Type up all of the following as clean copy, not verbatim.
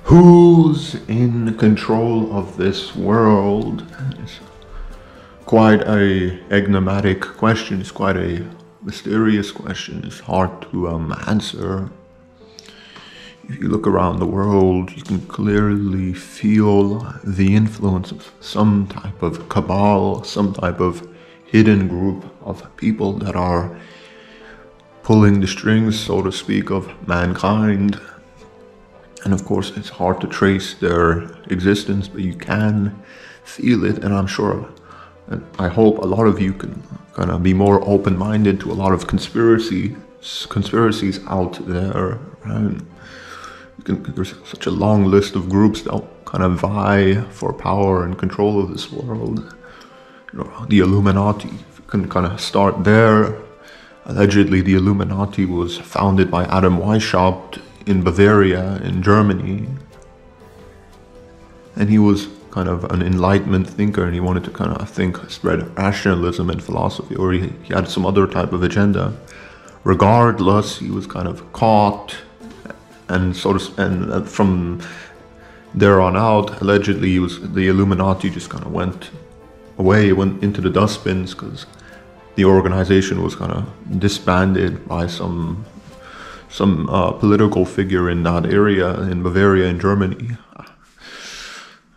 Who's in control of this world? It's quite a enigmatic question. It's quite a mysterious question. It's hard to answer. If you look around the world, you can clearly feel the influence of some type of cabal, some type of hidden group of people that are pulling the strings, so to speak, of mankind. And of course, it's hard to trace their existence, but you can feel it. And I'm sure, and I hope a lot of you can kind of be more open-minded to a lot of conspiracies out there. Right? There's such a long list of groups that kind of vie for power and control of this world. You know, the Illuminati, if you can kind of start there. Allegedly, the Illuminati was founded by Adam Weishaupt in Bavaria, in Germany. And he was kind of an Enlightenment thinker, and he wanted to kind of spread rationalism and philosophy, or he had some other type of agenda. Regardless, he was kind of caught, and from there on out, allegedly, the Illuminati just kind of went away, went into the dustbins, because the organization was kind of disbanded by some political figure in that area, in Bavaria, in Germany.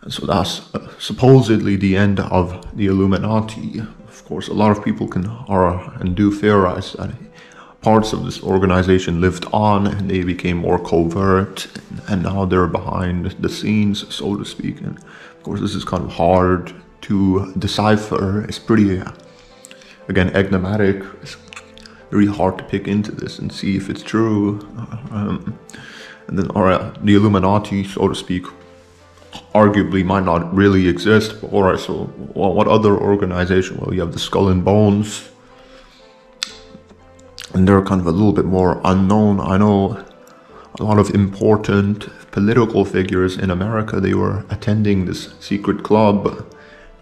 So that's supposedly the end of the Illuminati. Of course, a lot of people do theorize that parts of this organization lived on, and they became more covert, and now they're behind the scenes, so to speak. And of course, this is kind of hard to decipher. It's pretty, again, enigmatic. It's very hard to pick into this and see if it's true. And then, the Illuminati, so to speak, arguably might not really exist. But alright, so what other organization? Well, you have the Skull and Bones, and they're kind of a little bit more unknown. I know a lot of important political figures in America, they were attending this secret club,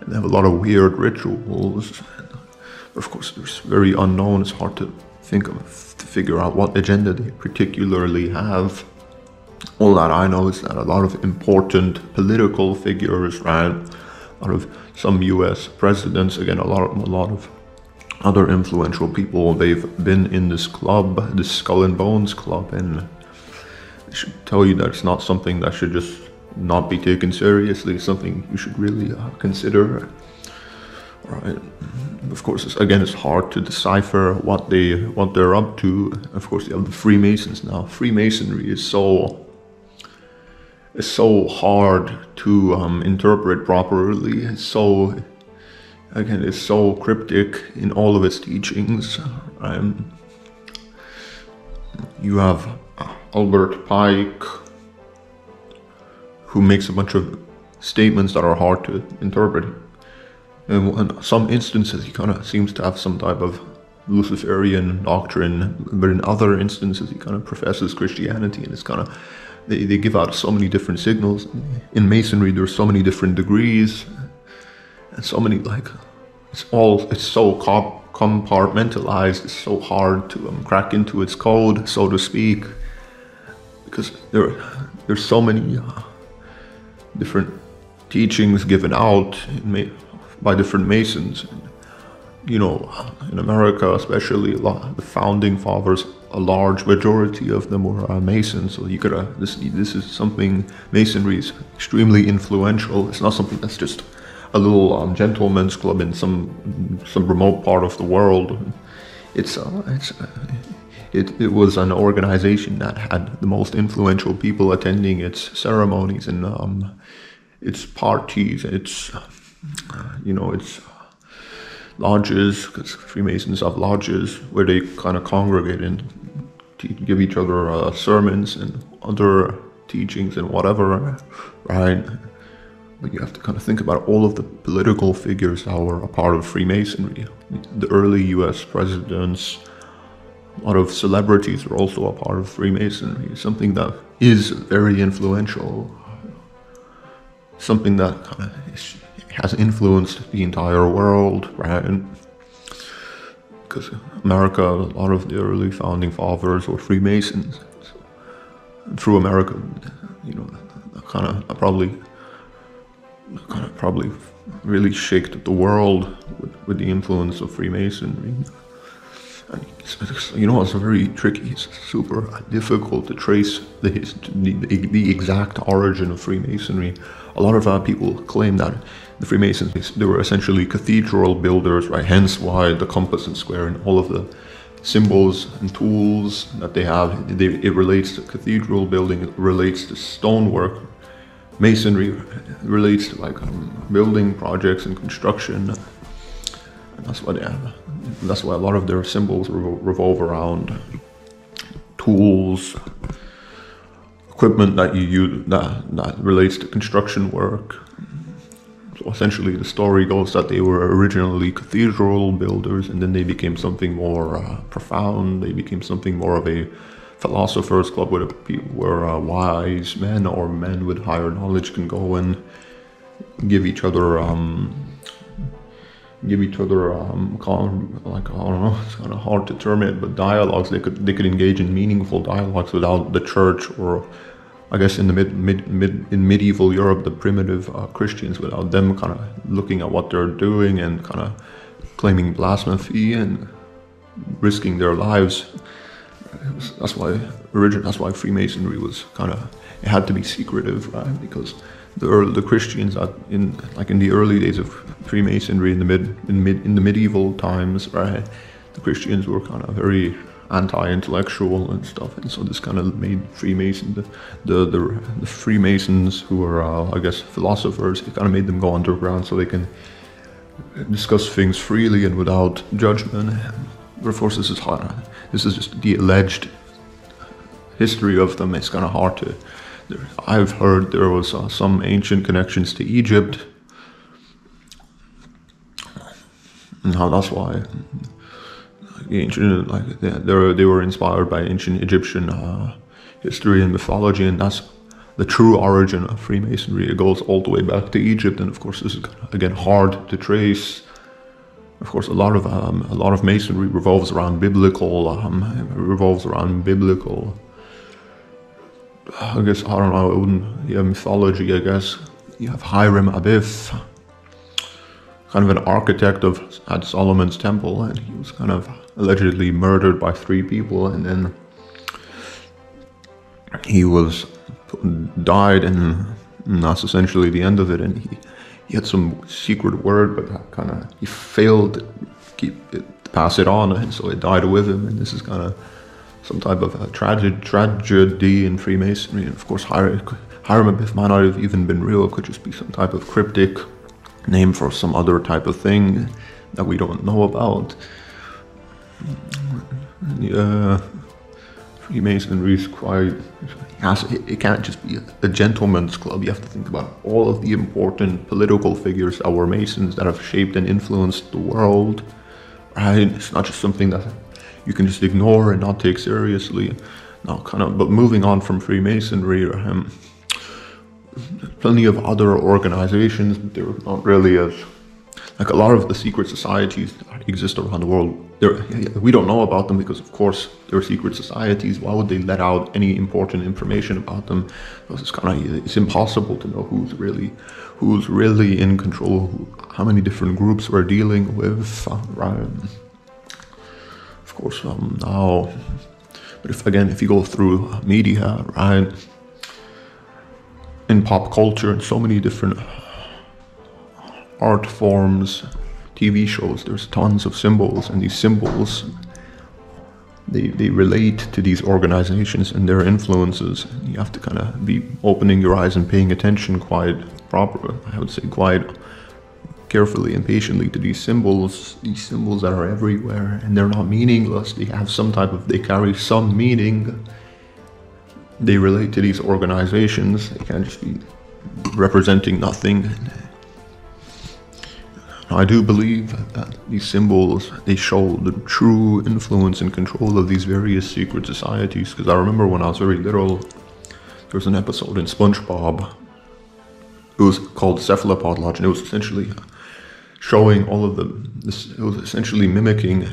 and they have a lot of weird rituals. Of course, it's very unknown. It's hard to figure out what agenda they particularly have. All that I know is that a lot of important political figures, right? A lot of some U.S. presidents, again, a lot of other influential people, they've been in this club, this Skull and Bones club, and I should tell you that it's not something that should just not be taken seriously. It's something you should really consider. Right. Of course, it's hard to decipher what they're up to. Of course, you have the Freemasons now. Freemasonry is so hard to interpret properly. It's so cryptic in all of its teachings. You have Albert Pike, who makes a bunch of statements that are hard to interpret. And in some instances, he kind of seems to have some type of Luciferian doctrine, but in other instances, he kind of professes Christianity, and it's kind of, they give out so many different signals. In Masonry, there's so many different degrees, and so many, it's so compartmentalized, it's so hard to crack into its code, so to speak, because there's so many different teachings given out by different Masons. You know, in America especially, the founding fathers, a large majority of them were Masons. So you could this is something, Masonry is extremely influential. It's not something that's just a little gentleman's club in some remote part of the world. It was an organization that had the most influential people attending its ceremonies and its parties, its it's lodges, because Freemasons have lodges where they kind of congregate and give each other sermons and other teachings and whatever, right? But you have to kind of think about all of the political figures that were a part of Freemasonry. The early US presidents, a lot of celebrities are also a part of Freemasonry, something that is very influential, something that kind of has influenced the entire world, right? Because America, a lot of the early founding fathers were Freemasons. So, through America, probably really shaped the world with the influence of Freemasonry. And it's very tricky. It's super difficult to trace the exact origin of Freemasonry. A lot of people claim that the Freemasons, they were essentially cathedral builders, right? Hence why the compass and square and all of the symbols and tools that they have, it relates to cathedral building, it relates to stonework. Masonry relates to building projects and construction. And that's why that's why a lot of their symbols revolve around tools, equipment that you use that relates to construction work. So essentially, the story goes that they were originally cathedral builders, and then they became something more profound. They became something more of a philosophers' club where wise men or men with higher knowledge can go and give each other I don't know, it's kind of hard to term it, but dialogues. They could engage in meaningful dialogues without the church, or I guess in the in medieval Europe, the primitive Christians, without them kind of looking at what they're doing and kind of claiming blasphemy and risking their lives. That's why Freemasonry was it had to be secretive, right? Because the Christians in the early days of Freemasonry in the medieval times, right? The Christians were kind of very anti-intellectual and stuff, and so this kind of made the Freemasons, who were I guess philosophers, it kind of made them go underground so they can discuss things freely and without judgment. But of course, this is just the alleged history of them. It's kind of hard to. I've heard there was some ancient connections to Egypt, and how that's why the ancient they were inspired by ancient Egyptian history and mythology, and that's the true origin of Freemasonry. It goes all the way back to Egypt, and of course, this is again hard to trace. Of course, a lot of Masonry revolves around biblical. I guess, I don't know, mythology, I guess. You have Hiram Abiff, kind of an architect at Solomon's temple, and he was kind of allegedly murdered by 3 people, and then he died, and that's essentially the end of it. And he had some secret word, but he failed to pass it on, and so it died with him, and this is kind of some type of a tragedy in Freemasonry. And of course, Hiram Abiff might not have even been real. It could just be some type of cryptic name for some other type of thing that we don't know about. Freemasonry is it can't just be a gentleman's club. You have to think about all of the important political figures that were Masons, that have shaped and influenced the world. Right? It's not just something that you can just ignore and not take seriously. But moving on from Freemasonry, plenty of other organizations, they're not really as, a lot of the secret societies that exist around the world, we don't know about them because, of course, they're secret societies. Why would they let out any important information about them? Because it's impossible to know who's really in control, how many different groups we're dealing with, right? Of course, now, but if you go through media, right, in pop culture and so many different art forms, TV shows, there's tons of symbols, and these symbols, they relate to these organizations and their influences. You have to kind of be opening your eyes and paying attention quite carefully and patiently to these symbols that are everywhere, and they're not meaningless. They carry some meaning. They relate to these organizations. They can't just be representing nothing. I do believe that these symbols, they show the true influence and control of these various secret societies. Because I remember when I was very little, there was an episode in SpongeBob. It was called Cephalopod Lodge, and it was essentially showing all of it was essentially mimicking.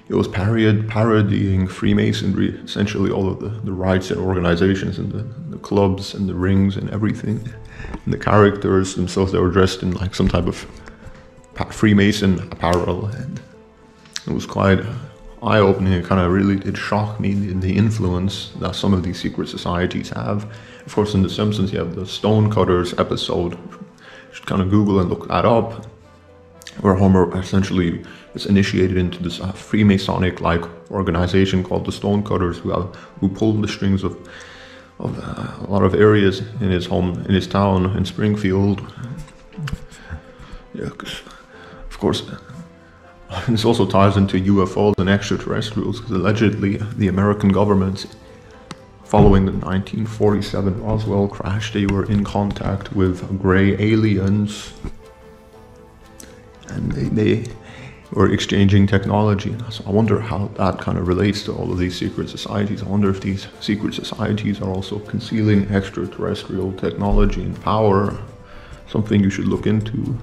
it was parodying Freemasonry, essentially all of the rites and organizations and the clubs and the rings and everything. And the characters themselves, they were dressed in like some type of Freemason apparel, and it was quite eye-opening. It kind of really did shock me, the influence that some of these secret societies have. Of course, in The Simpsons, you have the Stonecutters episode. You should kind of Google and look that up, where Homer essentially is initiated into this Freemasonic-like organization called the Stonecutters, who pulled the strings of a lot of areas in his town in Springfield. Yeah, 'cause, of course, this also ties into UFOs and extraterrestrials, because allegedly the American government, following the 1947 Roswell crash, they were in contact with gray aliens, and they were exchanging technology. So I wonder how that kind of relates to all of these secret societies. I wonder if these secret societies are also concealing extraterrestrial technology and power, something you should look into.